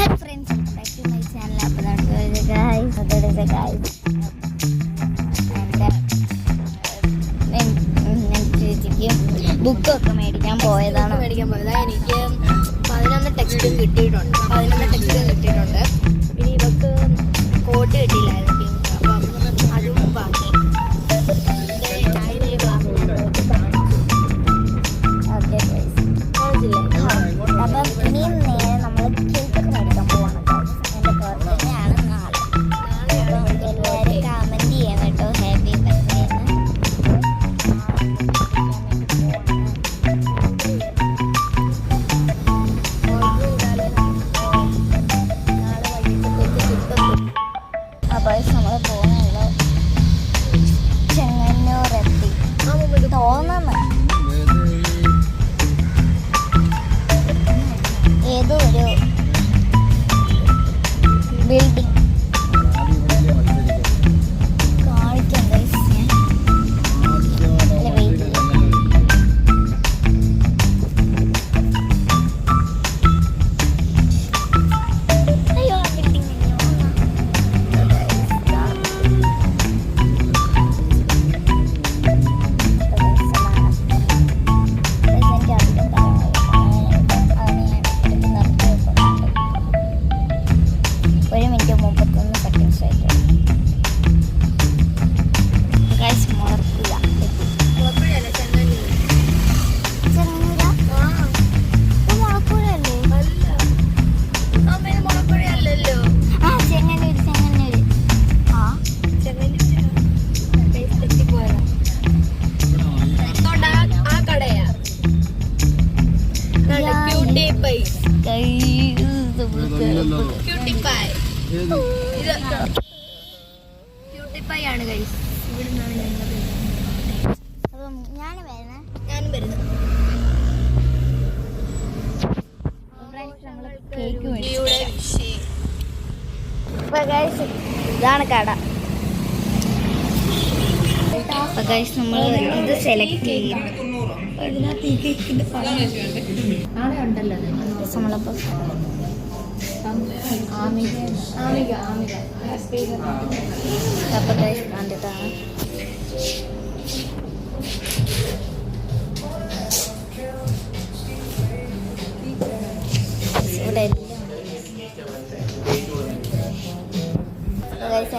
Hello friends, back to my channel. അപ്പോൾ നമുക്ക് ചേച്ചിക്ക് ബുക്കൊക്കെ മേടിക്കാൻ പോയതാണ്. എനിക്ക് 11 ടെക്സ്റ്റും കിട്ടിയിട്ടുണ്ട്. പിന്നെ ഇവർക്ക് കോട്ട് കിട്ടിയില്ലായിരുന്നു, അപ്പം അതും ബാക്കി. അപ്പം ഇനിയും നേരെ നമ്മൾ കേക്കൊക്കെ മേടിക്കാൻ പോവാണ്. എൻ്റെ ബർത്ത്ഡേയാണ് നാളെ. അപ്പം എല്ലാവരും കമൻറ്റ് ചെയ്യണം കേട്ടോ, ഹാപ്പി ബർത്ത്ഡേ എന്ന്. അപ്പോൾ നമ്മൾ പോകുന്നത് ചെങ്ങന്നൂരെത്തി തോന്നുന്നു. ഏതോ ഒരു ബിൽഡിംഗ് കാണിക്കാം ഗൈസ്. അല്ല വെയിറ്റ് അയ്യോ ബിൽഡിംഗ് ആണ് ഗൈസ്. അപ്പം ഞാനും വരുന്നത്. കേക്ക് ഇതാണ് കട. അപ്പോൾ ഗൈസ് നമ്മൾ ഇത് സെലക്ട് ചെയ്യും. നമ്മളപ്പോൾ അപ്പോൾ ഗൈസ് കണ്ടിട്ടാണ് ഇവിടെ ഗൈസ്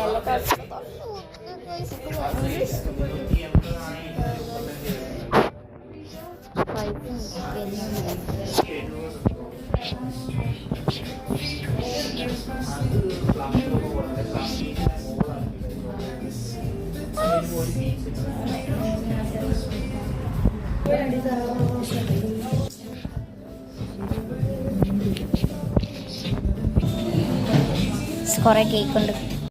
കുറേ കേക്ക് ഉണ്ട്.